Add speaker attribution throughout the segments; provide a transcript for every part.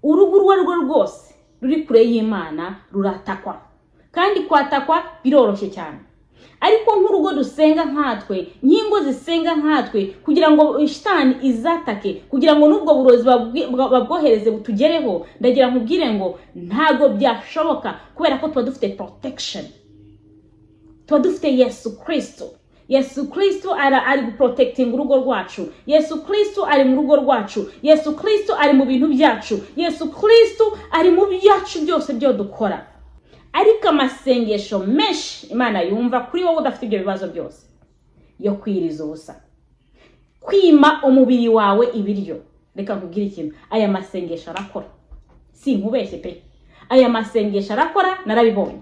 Speaker 1: urugo rwo rwose ruri kure y'Imana ruratakwa, kandi kwatakwa biroroshye cyane. Ariko nk'urugo dusenga nkatwe, nyingo zisenga nkatwe, kugira ngo shitani izatake, kugira ngo nubwo burozi babwohereze butugereho, ndagira nkubwire ngo ntago byashoboka, kubera ko tuba dufite protection, tuba dufite Yesu Kristo. Yesu Kristo ari guprotecting urugo rwacu. Yesu Kristo ari mu rugo rwacu. Yesu Kristo ari mu bintu byacu. Yesu Kristo ari mu byacu byose byo dukora. Ariko amasengesho menshi Imana yumva kuri wowe udafite ibyo bibazo byose, yo kwiriza ubusa, kwima umubiri wawe ibiryo. Reka nkubwire ikintu, aya masengesho arakora, si nkubeshye pe, aya masengesho arakora, narabibonye.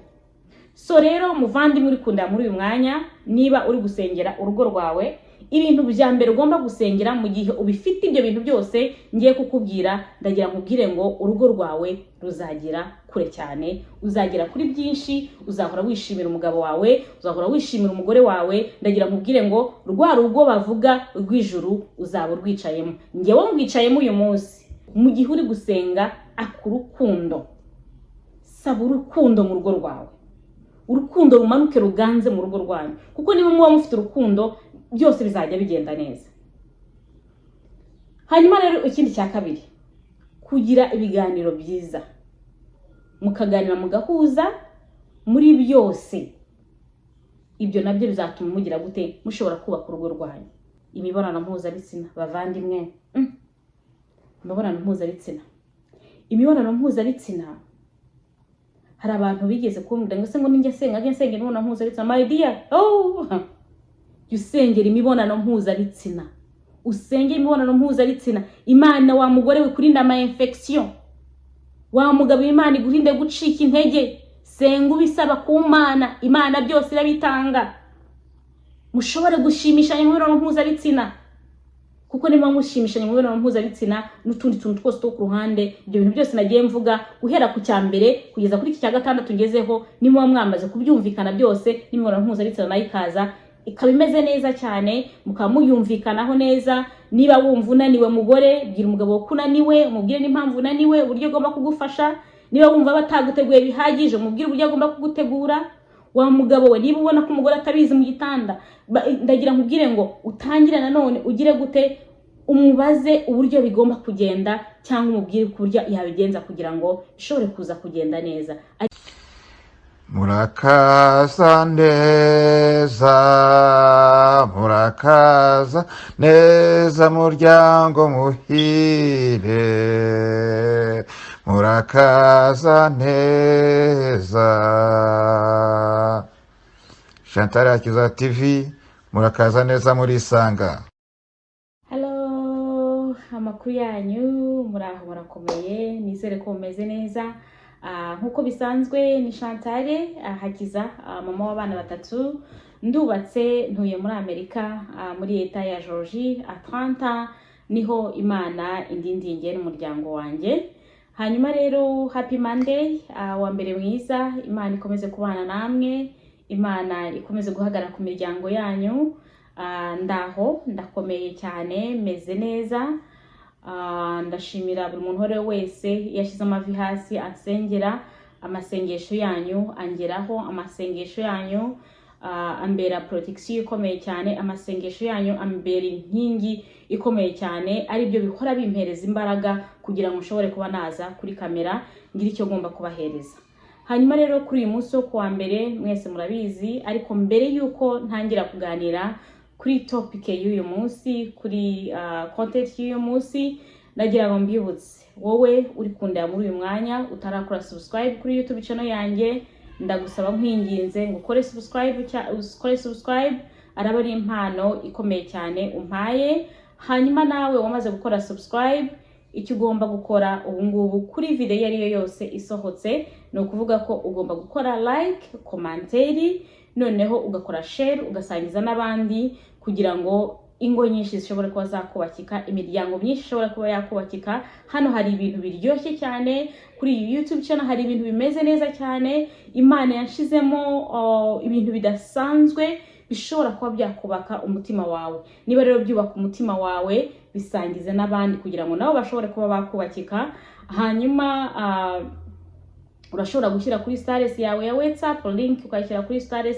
Speaker 1: So rero muvandimwe uri kunda muri uyu mwanya, niba uri gusengera urugo rwawe, ibintu bya mbere ugomba gusengera mu gihe ubifite ibyo bintu byose ngiye kukubwira, ndagira nkubwire ngo urugo rwawe ruzagira kure cyane, uzagira kuri byinshi, uzahora wishimira umugabo wawe, uzahora wishimira umugore wawe. Ndagira nkubwire ngo rwa rugo bavuga rw'ijuru uzaba urwicayemo. Ngewe ngwicayemo uyu munsi, mu gihe uri gusenga akurukundo. Saba urukundo mu rugo rwawe, urukundo rumanuke ruganze mu rugo rwanyu, kuko niba muba mufite urukundo byose bizajya bigenda neza. Hanyuma rero ikindi cya kabiri, kugira ibiganiro byiza, mukaganira mugahuza muri byose. Ibyo nabyo bizatuma mugira gute, mushobora kubaka urugo rwanyu. Imibonano mpuzabitsina bavandimwe, imibonano mpuzabitsina, hari abantu bigeze kumbwira ngo se ngo ninjye senga imibonano mpuzabitsina. My dear, usengera imibonano mpuzabitsina, usenge imibonano mpuzabitsina. Imana wa mugore wikurinda ama infection, wa mugabo Imana igurinde gucika intege. Senga ubisaba ku Mana, Imana byose irabitanga. Mushobore gushimishanya imibonano mpuzabitsina, kuko niba mushimishanya imibonano mpuzabitsina n'utundi tuntu twose two ku ruhande, ibyo bintu byose nagiye mvuga guhera ku cya mbere kugeza kuri iki cya gatandatu ngezeho, niba mwamaze kubyumvikana byose, n'imibonano mpuzabitsina nayo ikaza ikaba imeze neza cyane, mukaba muyumvikanaho neza. Niba wumva unaniwe mugore, bwira umugabo wo kunaniwe, umubwire n'impamvu unaniwe, uburyo agomba kugufasha. Niba wumva bataguteguye bihagije, umubwire uburyo agomba kugutegura. Wa mugabo we, niba ubona ko umugore atabizi mu gitanda, ndagira nkubwire ngo utangire nanone ugire gute, umubaze uburyo bigomba kugenda, cyangwa umubwire ku buryo yabigenza kugira ngo bishobore kuza kugenda neza.
Speaker 2: Murakaza neza muryango muhire, murakaza neza. Chantal Akiza TV, murakaza neza murisanga.
Speaker 1: Hello, amakuru yanyu, muraho murakomeye, nizere ko mumeze neza. Nkuko bisanzwe ni Chantal Hakiza, mama w'abana batatu, ndubatse, ntuye muri Amerika, muri leta ya Georgia, Atlanta, niho Imana indindiye n'umuryango wanjye. Hanyuma rero happy Monday, wa mbere mwiza. Imana ikomeze kubana namwe, Imana ikomeze guhagarara ku miryango yanyu. Ndaho ndakomeye cyane, meze neza. Ndashimira buri muntu wese yashyize amavi hasi asengera. Amasengesho yanyu angeraho, amasengesho yanyu ambera protection ikomeye cyane, amasengesho yanyu ambera inkingi ikomeye cyane, ari byo bikora bimpereza imbaraga kugira ngo nshobore kuba naza kuri kamera ngira icyo ngomba kubahereza. Hanyuma rero kuri uyu munsi wo kuwa mbere, mwese murabizi, ariko mbere yuko ntangira kuganira kuri topic y'uyu munsi, kuri content y'uyu munsi, nagira ngo mbibutse wowe uri kundaya muri uyu mwanya utarakora subscribe kuri YouTube channel yanjye, ndagusaba nkwinginze ngo ukore subscribe, araba ari impano ikomeye cyane umpaye. Hanyuma nawe wamaze gukora subscribe, icyo ugomba gukora ubu ngubu kuri video yari yo yose isohotse, no kuvuga ko ugomba gukora like, commentaire, noneho ugakora share, ugasangiza n'abandi, kugira ngo ingo nyinshi zishobora kuba zakubakika, imiryango myinshi ishobora kuba yakubakika. Hano hari ibintu biryoshye cyane kuri YouTube channel, hari ibintu bimeze neza cyane, Imana yashizemo ibintu bidasanzwe bishobora kuba byakubaka umutima wawe. Niba rero byubaka umutima wawe, bisangize n'abandi kugira ngo nabo bashobore kuba bakubakika. hanyuma urashobora gushyira kuri status yawe ya WhatsApp, link ukayishyira kuri status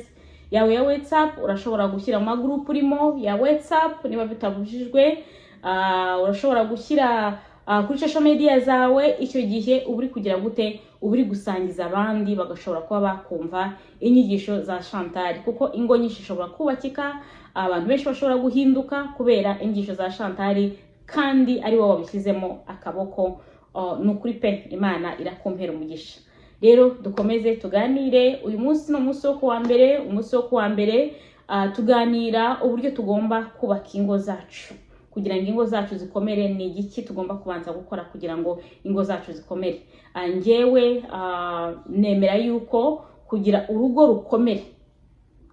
Speaker 1: yawe ya WhatsApp. Urashobora gushyira mu group urimo ya WhatsApp niba bitabujijwe. Urashobora gushyira kuri social media zawe. Icyo gihe uburi kugira gute, uburi gusangiza abandi bagashobora kuba bakumva inyigisho za Chantal, kuko ingo nyinshi ishobora kubakika, abantu benshi bashobora guhinduka kubera inyigisho za Chantal, kandi ari wowe wabishyizemo akaboko. Nukuri pe, Imana irakumpera umugisha. Rero dukomeze tuganire. Uyu munsi no munsi wo kuwa mbere, tuganira uburyo tugomba kubaka ingo zacu. Kugira ngo ingo zacu zikomere, ni igiki tugomba kubanza gukora kugira ngo ingo zacu zikomere. Njyewe nemera yuko kugira urugo rukomere,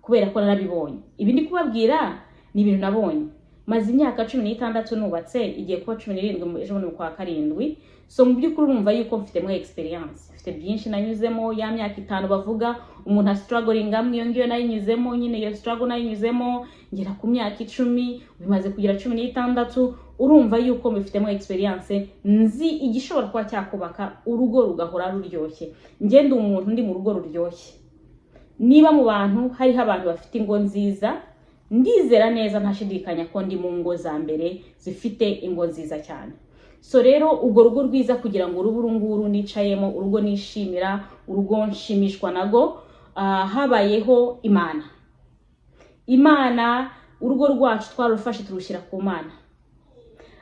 Speaker 1: kubera ko narabibonye. Ibi ndi kubabwira ni ibintu nabonye. Maze imyaka 16 nubatse, igiye kuba 17 ejo bundi kwa 7. So mu by'ukuri urumva yuko mfitemo experience, mfite byinshi nanyuzemo. Ya myaka 5 bavuga umuntu struggling amwe, iyo ngiyo nayinyuzemo nyine, iyo struggle nayinyuzemo ngera ku myaka 10, bimaze kugira 16. Urumva yuko mfitemo experience, nzi igishobora kuba cyakubaka urugo rugahora ruryoshye. Ngende umuntu ndi mu rugo ruryoshye. Niba mu bantu hariho abantu bafite ingo nziza, ndizera neza ntashidikanya ko ndi mu ngo za mbere zifite ingo nziza cyane. So rero ubwo rugo rwiza kugira ngo urunguru nicayemo, urugo nishimira, urugo nshimishwa nago, habayeho Imana. Urugo rwacu twarufashe turushyira ku Mana.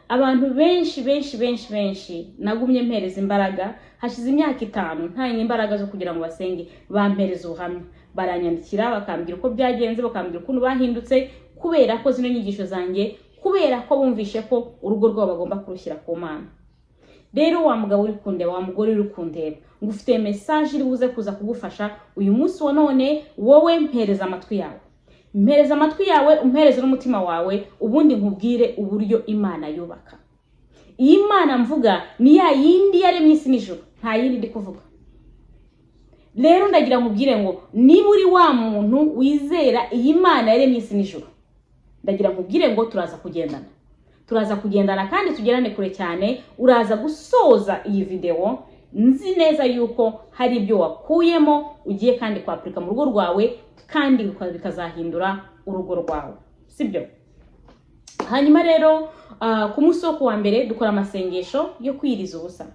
Speaker 1: Abantu benshi nagumye mpereza imbaraga. Hashize imyaka 5 nta imbaraga zo kugira ngo basenge, bampereza ubuhamya, baranyandikira bakambwira uko byagenze, bakambwira ukuntu bahindutse kubera ko zino nyigisho zanjye, kubera ko bumvishe ko urugo rwabo bagomba kurushyira ku Mana. Rero wa mugabo uri kundeba, wa mugore uri kundeba, ngufite message iri buze kuza kugufasha uyu munsi wa none. Wowe mpereza amatwi yawe, mpereza amatwi yawe, umpereze n'umutima wawe, ubundi nkubwire uburyo Imana yubaka. Iyi Imana mvuga ni ya yindi yaremye isi n'ijuru, nta yindi ndi kuvuga. Rero ndagira nkubwire ngo niba uri wa muntu wizera iyi Mana yaremye isi n'ijuru, ndagira nkubwire ngo turaza kugendana kandi tugerane kure cyane. Uraza gusoza iyi video nzi neza yuko hari ibyo wakuyemo ugiye kandi kwaplika mu rugo rwawe, kandi bikazahindura urugo rwawe, sibyo? Hanyuma rero ku munsi wo kuwa mbere dukora amasengesho yo kwiriza ubusa.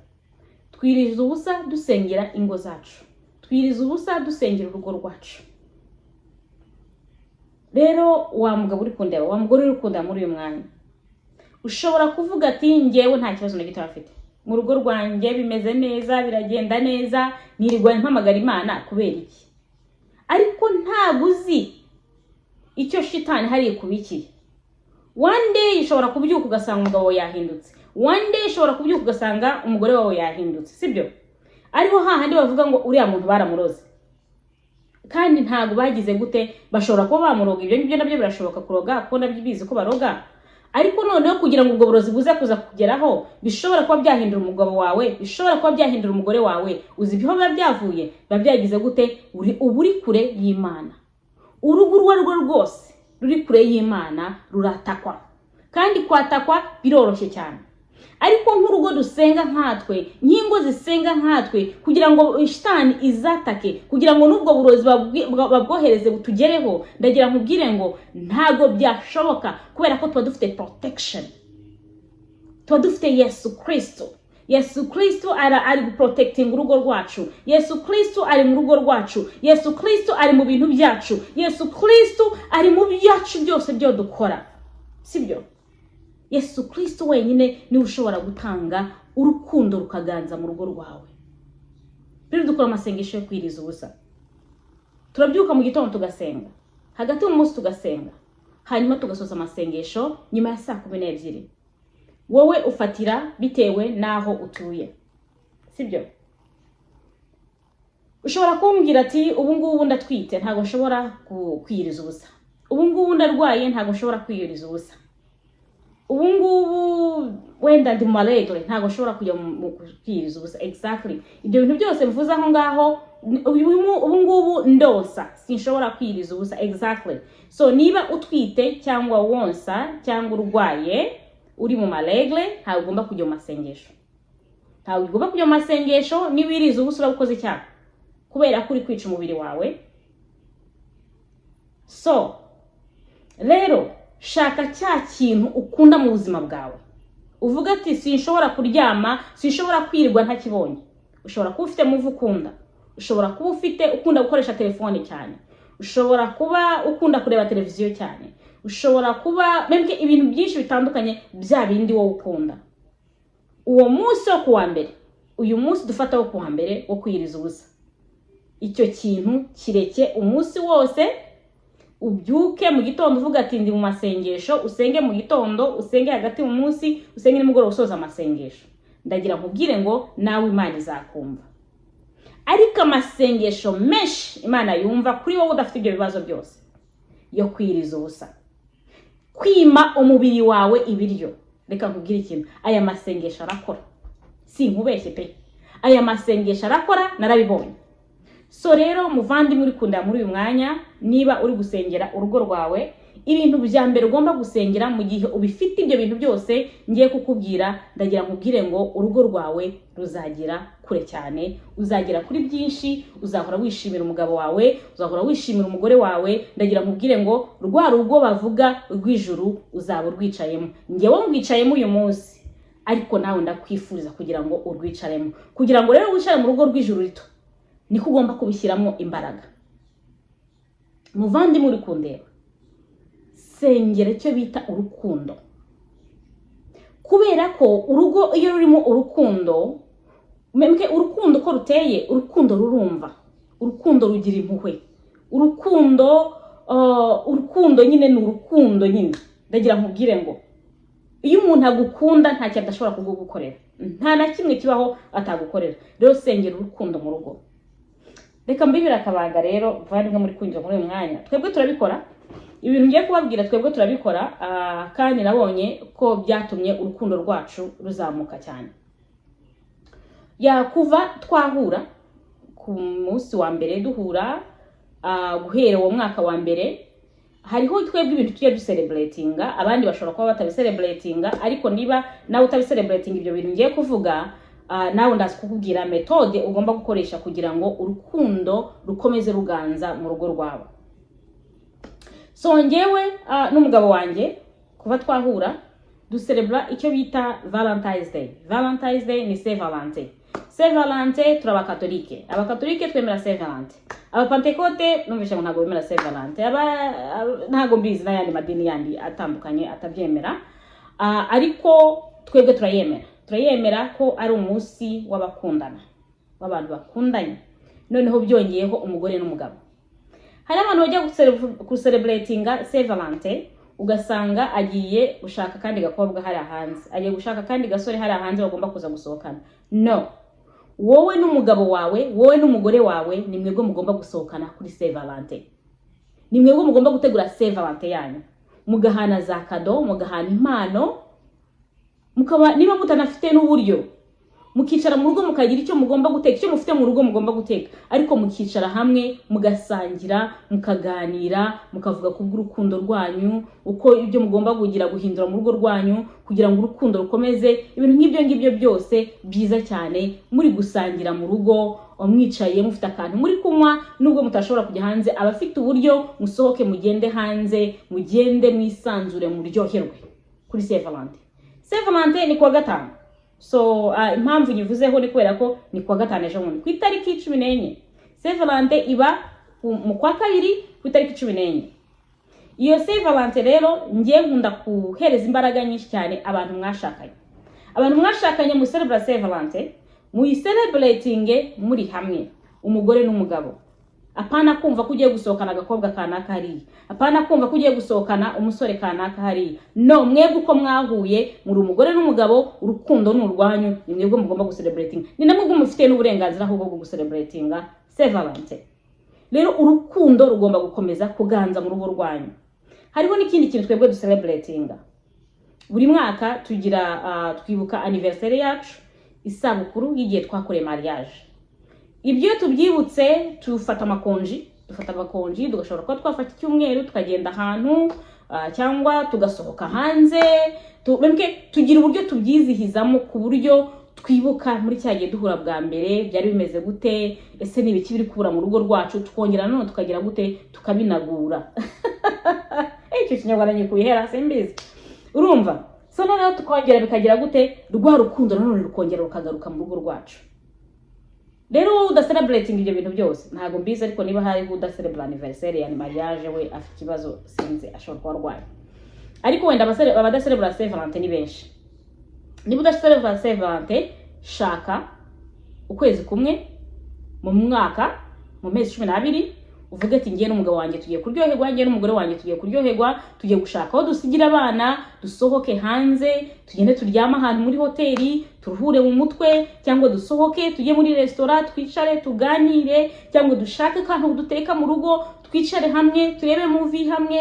Speaker 1: Twiriza ubusa dusengera ingo zacu, twiriza ubusa dusengera urugo rwacu. Rero wa mugabo uri kundeba, wa mugore uri kundeba muri uyu mwanya, ushobora kuvuga ati ngewe nta kibazo na gito afite mu rugo rwanjye, bimeze neza, biragenda neza, nirirwa mpamagara Imana kubera iki? Ariko ntago uzi icyo shitani hari kubikiye. One day ushobora kubyuka ugasanga umugabo wawe yahindutse, one day ushobora kubyuka ugasanga umugore wawe yahindutse, sibyo? Ariho hahandi bavuga ngo uriya muntu baramuroze, kandi ntago bagize gute, bashobora kuba bamuroga. Ibyo ngibyo nabyo birashoboka kuroga, kuko nabyibizi ko baroga. Ariko noneho kugira ngo ubwo burozi buze kuza kugeraho, bishobora kuba byahindura umugabo wawe, bishobora kuba byahindura umugore wawe. Uzi ibyo biba byavuye, biba byagize gute? Uburi kure y'Imana. Urugo rwo rwose ruri kure y'Imana ruratakwa, kandi kwatakwa biroroshye cyane. Ariko nk'urugo dusenga nkatwe, nyingo zisenga nkatwe, kugira ngo shitani izatake, kugira ngo nubwo burozi babwohereze butugereho, ndagira nkubwire ngo ntago byashoboka, kubera ko tuba dufite protection, tuba dufite Yesu Kristo. Yesu Kristo ari protecting urugo rwacu. Yesu Kristo ari mu rugo rwacu. Yesu Kristo ari mu bintu byacu. Yesu Kristo ari mu byacu byose byo dukora, sibyo? Yesu Kristo wenyine ni ushobora gutanga urukundo rukaganza mu rugo rwawe. Rero dukora amasengesho yo kwiriza ubusa. Turabyuka mu gitondo tugasenga, hagati mu munsi tugasenga, hanyuma tugasoza amasengesho nyuma ya saa 12. Wowe ufatira bitewe naho utuye, sibyo? Ushobora kumbwira ati ubu ngubu ndatwite, ntago nshobora kwiriza ubusa. Ubu ngubu ndarwaye, ntago nshobora kwiriza ubusa. Ubu ngubu wenda ndi malegle, ntago nshobora kujya mu kwiriza ubusa. Exactly. Ibyo bintu byose mvuza aho ngaho, ubu ngubu ndosa, sinshobora kwiriza ubusa. Exactly. So niba utwite cyangwa wonsa cyangwa urwaye, uri mu malegle, ntago ugomba kujya mu masengesho. ntawe ugomba kujya mu masengesho niwiriza ubusura bukoze icyaha kubera ko uri kwica umubiri wawe. So rero shaka cya kintu ukunda mu buzima bwawe, uvuga ati sinshobora kuryama, sinshobora kwirirwa ntakibonye. Ushobora kuba ufite muvu ukunda, ushobora kuba ufite ukunda gukoresha telefone cyane, ushobora kuba ukunda kureba televiziyo cyane, ushobora kuba mbese ibintu byinshi bitandukanye bya bindi wowe ukunda. Uwo munsi wo kuwa mbere, uyu munsi dufata wo kuwa mbere wo kwiyiriza ubusa, icyo kintu kireke umunsi wose. Ubyuke mu gitondo uvuga ati ndi mu masengesho, usenge mu gitondo, usenge hagati mu munsi, usenge nimugoroba usoza amasengesho. Ndagira nkubwire ngo nawe Imana izakumva. Ariko amasengesho menshi Imana yumva kuri wowe udafite ibyo bibazo byose yo kwiriza ubusa, kwima umubiri wawe ibiryo. Reka nkubwire ikintu, aya masengesho arakora, si nkubeshye pe, aya masengesho arakora, narabibonye. So rero muvandimwe uri kundira muri uyu mwanya, niba uri gusengera urugo rwawe, ibintu bya mbere ugomba gusengera mu gihe ubifite ibyo bintu byose ngiye kukubwira, ndagira nkubwire ngo urugo rwawe ruzagira kure cyane, uzagera kuri byinshi, uzahora wishimira umugabo wawe, uzahora wishimira umugore wawe. Ndagira nkubwire ngo rwa rugo bavuga rw'ijuru uzaba urwicayemo. Ngewe ngwicayemo uyu munsi, ariko nawe ndakwifuriza kugira ngo urwicaremo, kugira ngo rero wicare mu rugo rw'ijuru rito, niko ugomba kubishyiramo imbaraga. Muvandimwe uri kundeba, sengera icyo bita urukundo, kubera ko urugo iyo rurimo urukundo, mwemke urukundo ko ruteye, urukundo rurumva, urukundo rugira impuhwe, urukundo nyine ni urukundo nyine. Ndagira nkubwire ngo iyo umuntu agukunda nta cyo adashobora kugukorera, nta na kimwe kibaho atagukorera. Rero sengera urukundo mu rugo. Reka mbibira akabanga rero muvandimwe muri kwinjira muri uyu mwanya, twebwe turabikora ibintu ngiye kubabwira, twebwe turabikora kandi nabonye ko byatumye urukundo rwacu ruzamuka cyane. Kuva twahura ku munsi wa mbere duhura, guhera uwo mwaka wa mbere, hariho twebwe ibintu tujye ducelebratinga, abandi bashobora kuba batabicelebratinga, ariko niba nawe utabicelebratinga ibyo bintu ngiye kuvuga, nawe ndazi kukubwira metode ugomba gukoresha kugira ngo urukundo rukomeze ruganza mu rugo rwawe. So ngewe n'umugabo wanjye kuva twahura ducelebra icyo bita Valentine's Day. Valentine's Day ni Saint Valentin. Saint Valentin turabakatolike, abakatolike twemera Saint Valentin, abapantekote numvisha ngo ntago bemera Saint Valentin, ntago mbizi n'ayandi madini yandi atandukanye atabyemera, ariko twebwe turayemera ko ari umunsi w'abakundana, w'abantu bakundanye, noneho byongeyeho umugore n'umugabo. Hari abantu bajya gucelebratinga Saint Valentin, ugasanga agiye gushaka kandi gakobwa hari hanze, agiye gushaka kandi gasore hari hanze bagomba kuza gusohokana. No, wowe n'umugabo wawe, wowe n'umugore wawe, ni mwebwe mugomba gusohokana kuri Saint Valentin, ni mwebwe mugomba gutegura Saint Valentin yanyu, mugahana za kado, mugahana impano, mukaba niba mutanafite n'uburyo mukicara mu rugo mukagira icyo mugomba guteka, icyo mufite mu rugo mugomba guteka, ariko mukicara hamwe mugasangira, mukaganira, mukavuga ku bw'urukundo rwanyu, uko ibyo mugomba kugira guhindura mu rugo rwanyu kugira ngo urukundo rukomeze. Ibintu ngibyo byose byiza cyane, muri gusangira mu rugo, mwicaye mufite akantu muri kunywa, nubwo mutashobora kujya hanze, abafite uburyo musohoke mugende hanze, mugende mwisanzure muryoherwe kuri Saint Valentin. Saint Valentin ni kuwa gatanu. So impamvu nyivuzeho ni kubera ko ni kuwa gatanu ejo bundi ku itariki 14. Saint Valentin iba mu kwa kabiri ku itariki 14. Iyo Saint Valentin rero ngiye nkunda kuhereza imbaraga nyinshi cyane abantu mwashakanye mu celebrate Saint Valentin, mu celebrating muri hamwe, umugore n'umugabo. Apana kumva ko ugiye gusohokana agakobwa kanaka hariya, apana kumva ko ugiye gusohokana umusore kanaka hariya. No, mwebwe uko mwahuye muri umugore n'umugabo, urukundo n'urwanyu, ni mwebwe mugomba gucelebrating, ni namwe mufite n'uburenganzira ahubwo bwo gucelebratinga Saint Valentin. Rero urukundo rugomba gukomeza kuganza mu rugo rwanyu. Hariho n'ikindi kintu twebwe ducelebratinga buri mwaka, tugira twibuka anniversaire yacu, isabukuru y'igihe twakoreye mariage. Ibyo tubyibutse dufata amakonji, tugashobora kuba twafata icyumweru tukagenda ahantu, cyangwa tugasohoka hanze, tugira uburyo tubyizihizamo ku buryo twibuka muri cyagiye duhura bwa mbere byari bimeze gute, ese ni ibiki biri kubura mu rugo rwacu, tukongera none tukagira gute tukabinagura. Icyo kinyarwanda nyikubihera simbizi, urumva? So noneho tukongera bikagira gute rwa rukundo nanone rukongera rukagaruka mu rugo rwacu. Rero wowe udacelebrating ibyo bintu byose ntago mbizi, ariko niba hari udacelebrate anniversaire ya mariage we afite ikibazo sinzi, ashobora kuba arwaye. Ariko wenda abadacelebrate Saint Valentin ni benshi. Niba udacelebrate Saint Valentin, shaka ukwezi kumwe mu mwaka, mu mezi 12, uvuge ati ngiye n'umugabo wanjye tugiye kuryoherwa, ngiye n'umugore wanjye tugiye kuryoherwa, tugiye gushaka aho dusigira abana, dusohoke hanze, tugende turyama ahantu muri hoteli, turuhure mu mutwe, cyangwa dusohoke tujye muri restaurant twicare tuganire, cyangwa dushake akantu duteka mu rugo twicare hamwe turebe movie hamwe,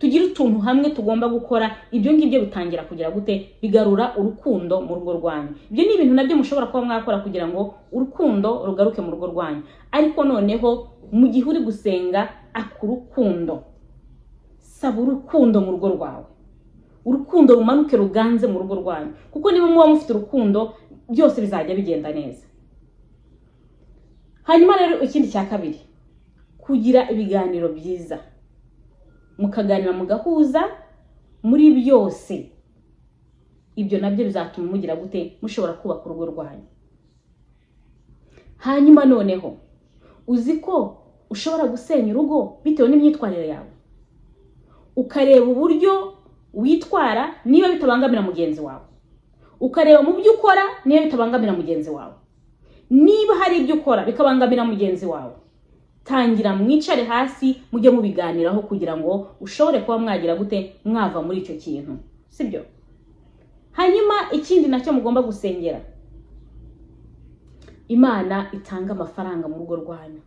Speaker 1: tugire utuntu hamwe tugomba gukora. Ibyo ngibyo bitangira kugira gute bigarura urukundo mu rugo rwanyu. Ibyo ni ibintu nabyo mushobora kuba mwakora kugira ngo urukundo rugaruke mu rugo rwanyu. Ariko noneho mu gihe uri gusenga akurukundo, saba urukundo mu rugo rwawe, urukundo rumanuke ruganze mu rugo rwanyu, kuko niba muba mufite urukundo byose bizajya bigenda neza. Hanyuma rero ikindi cya kabiri, kugira ibiganiro byiza, mukaganira mugahuza muri byose. Ibyo nabyo bizatuma mugira gute mushobora kubaka urugo rwanyu. Hanyuma noneho uzi ko ushobora gusenya urugo bitewe n'imyitwarire yawe, ukareba uburyo witwara niba bitabangamira mugenzi wawe, ukareba mu byo ukora niba bitabangamira mugenzi wawe. Niba hari ibyo ukora bikabangamira mugenzi wawe, tangira mwicare hasi mujye mubiganiraho kugira ngo ushobore kuba mwagira gute mwava muri icyo kintu, sibyo? Hanyuma ikindi nacyo mugomba gusengera, Imana itanga amafaranga mu rugo rwanyu.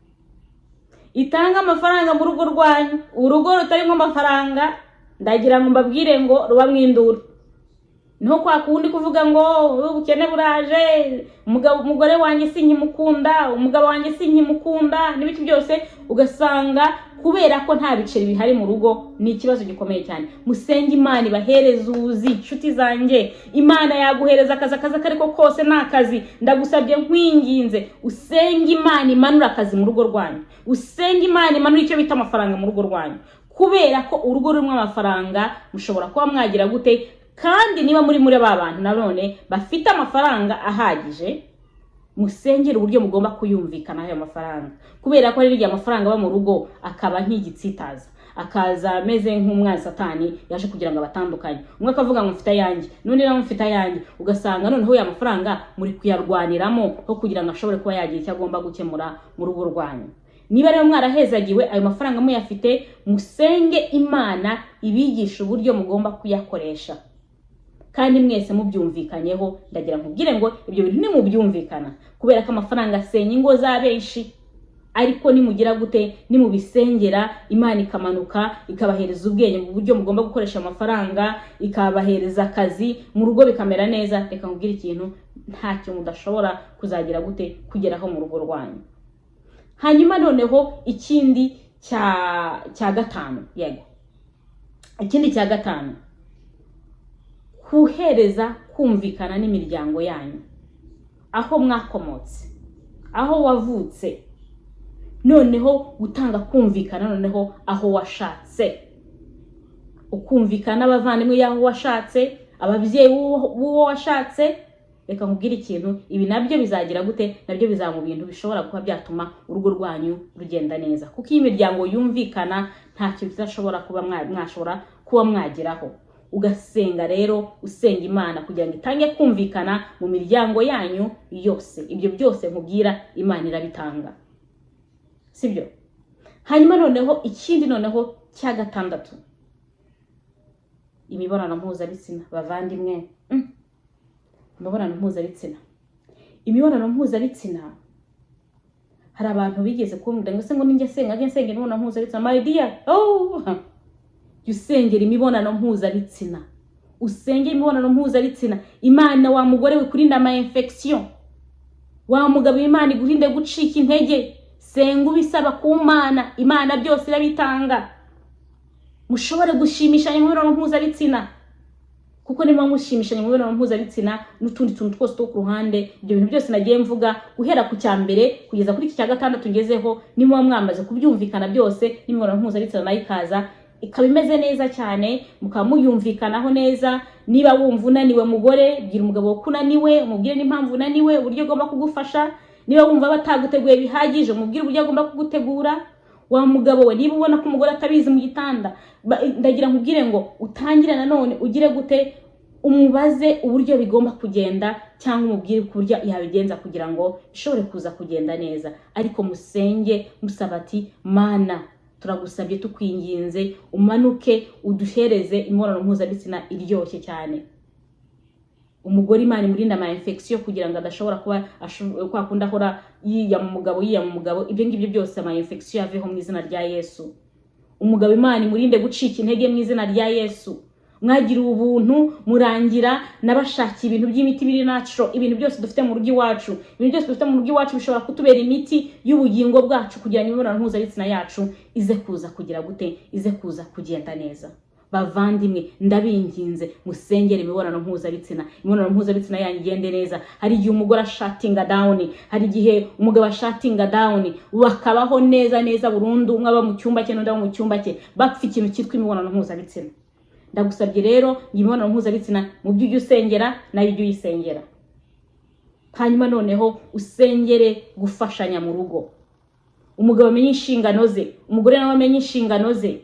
Speaker 1: Itanga amafaranga mu rugo rwanyu. Urugo rutarimo amafaranga ndagira ngo mbabwire ngo ruba mwindura. Niho kwa kundi kuvuga ngo ubukene buraje, umugore wanjye sinkimukunda, umugabo wanjye sinkimukunda, n'ibiki byose ugasanga kubera ko nta biceri bihari mu rugo. Ni ikibazo gikomeye cyane. Musenge Imana ibahereza uzi. Inshuti zanjye, Imana yaguhereza akazi kariko kose n'akazi. Ndagusabye nkwinginze usenge Imana imanura akazi mu rugo rwanyu, usenge Imana imanura icyo bita amafaranga mu rugo rwanyu, kubera ko urugo rumwe amafaranga mushobora kuba mwagira gute. Kandi niba muri abantu nanone bafite amafaranga ahagije, musengera uburyo mugomba kuyumvikana ayo mafaranga, kubera ko ari amafaranga aba mu rugo akaba nk'igitsitaza, akaza ameze nk'umwana Satani yaje kugira ngo abatandukanye. Umwe akavuga ngo mfite ayanjye, n'undi nawe mfite ayanjye, ugasanga noneho ya mafaranga muri kuyarwaniramo ho kugira ngo ashobore kuba yagira icyo agomba gukemura mu rugo rwanyu. Niba rero mwarahezagiwe ayo mafaranga muyafite, musenge Imana ibigisha uburyo mugomba kuyakoresha, kandi mwese mubyumvikanyeho. Ndagira nkubwire ngo ibyo bintu ni mubyumvikana, kubera ko amafaranga asenya ingo za benshi. Ariko nimugira gute, nimubisengera, Imana ikamanuka ikabahereza ubwenge mu buryo mugomba gukoresha amafaranga, ikabahereza akazi mu rugo bikamera neza. Reka nkubwire ikintu, nta kintu mudashobora kuzagira gute kugeraho mu rugo rwanyu. Hanyuma noneho ikindi cya gatanu, yego, ikindi cya gatanu, kuhereza kumvikana n'imiryango yanyu, aho mwakomotse, aho wavutse, noneho gutanga kumvikana noneho aho washatse, ukumvikana abavandimwe yaho washatse, ababyeyi b'uwo washatse. Reka nkubwire ikintu, ibi nabyo bizagira gute, nabyo bizamu bintu bishobora kuba byatuma urugo rwanyu rugenda neza, kuko iyi miryango yumvikana ntacyo bizashobora kuba mwashobora kuba mwageraho. Ugasenga rero, usenga Imana kugira ngo itange kumvikana mu miryango yanyu yose. Ibyo byose nkubwira Imana irabitanga, sibyo? Hanyuma noneho ikindi noneho cya gatandatu, imibonano mpuzabitsina. Bavandimwe, imibonano mpuzabitsina, imibonano mpuzabitsina, hari abantu bigeze kumbwira ngo se ngo ninjye senga imibonano mpuzabitsina. My dear, usengera imibonano mpuzabitsina, usenge imibonano mpuzabitsina. Imana wa mugore we kurinda ama infection, wa mugabo Imana igurinde gucika intege. Senga ubisaba ku Mana, Imana byose irabitanga. Mushobore gushimisha imibonano mpuzabitsina. kuko niba mushimishanye mu mibonano mpuzabitsina n'utundi tuntu twose two ku ruhande, ibyo bintu byose nagiye mvuga guhera ku cya mbere kugeza kuri iki cya gatandatu ngezeho, niba mwamaze kubyumvikana byose n'imibonano mpuzabitsina nayo ikaza ikaba imeze neza cyane, mukaba muyumvikanaho neza. Niba wumva unaniwe mugore, bwira umugabo ko unaniwe, umubwire n'impamvu unaniwe, uburyo agomba kugufasha. Niba wumva bataguteguye bihagije, umubwire uburyo agomba kugutegura. Wa mugabo we, niba ubona ko umugore atabizi mu gitanda, ndagira nkubwire ngo utangire nanone ugire gute, umubaze uburyo bigomba kugenda, cyangwa umubwire ku buryo yabigenza kugira ngo bishobore kuza kugenda neza. Ariko musenge musaba ati Mana, turagusabye tukwinginze umanuke uduhereze imibonano mpuzabitsina iryoshye cyane. Umugore Imana imurinda ama infection kugira ngo adashobora kuba kwakunda ahora yiya mu mugabo, ibyo ngibyo byose ama infection yaveho mu izina rya Yesu. Umugabo Imana imurinde gucika intege mu izina rya Yesu. Mwagira ubuntu murangira nabashakiye ibintu by'imiti biri natural, ibintu byose dufite mu rugi wacu, ibintu byose dufite mu rugi wacu bishobora kutubera imiti y'ubugingo bwacu kugira ngo imibonano mpuzabitsina yacu ize kuza kugira gute, ize kuza kugenda neza. Bavandimwe, ndabinginze musengere imibonano mpuzabitsina, imibonano mpuzabitsina yanyu igende neza. Hari igihe umugore ashatinga down, hari igihe umugabo ashatinga down, bakabaho neza burundu, umwe aba mu cyumba cye n'undi aba mu cyumba cye, bapfa ikintu cyitwa imibonano mpuzabitsina. Ndagusabye rero imibonano mpuzabitsina mu byo ujye usengera nayo ujye uyisengera. Hanyuma noneho usengere gufashanya mu rugo. Umugabo amenye inshingano ze, umugore nawe amenye inshingano ze.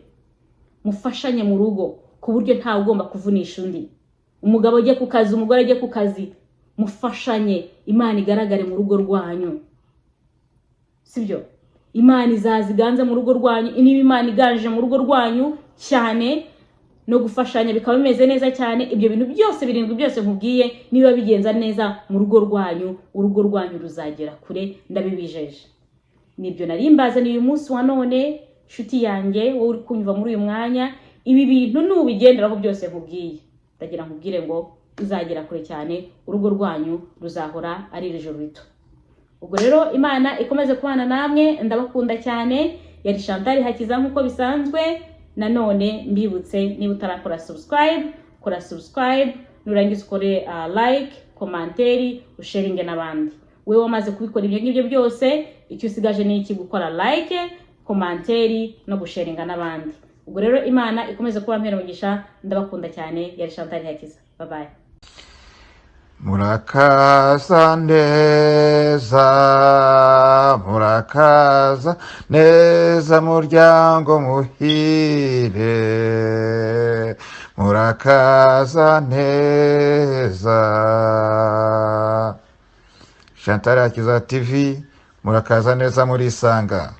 Speaker 1: Mufashanye mu rugo ku buryo nta ugomba kuvunisha undi. Umugabo ajye ku kazi, umugore ajye ku kazi, mufashanye, Imana igaragare mu rugo rwanyu. Sibyo? Imana izaziganze mu rugo rwanyu. Niba Imana iganje mu rugo rwanyu cyane no gufashanya bikaba bimeze neza cyane, ibyo bintu byose birindwi byose nkubwiye niba bigenza neza mu rugo rwanyu, urugo rwanyu ruzagera kure, ndabibijeje. Nibyo narimbaza ni uyu munsi wa none, shuti yanjye wowe uri kunyumva muri uyu mwanya. Ibi bintu nubigenderaho byose nkubwiye, ndagira nkubwire ngo uzagera kure cyane, urugo rwanyu ruzahora ari ijoro rito. Ubwo rero Imana ikomeze kubana namwe, ndabakunda cyane. Yari Chantal Hakiza nk'uko bisanzwe. Nanone mbibutse niba utarakora subscribe, kora subscribe, nurangiza ukore like, komanteri, usharinge n'abandi. Wewe wamaze kubikora ibyo ngibyo byose, icyo usigaje ni iki? Gukora like, komanteri no gusharinga n'abandi. Ubwo rero Imana ikomeze kuba mpera umugisha, ndabakunda cyane. Yari Chantal Hakiza. Bye bye.
Speaker 2: Murakaza neza muryango muhire, murakaza neza. Chantal Hakiza TV, murakaza neza murisanga.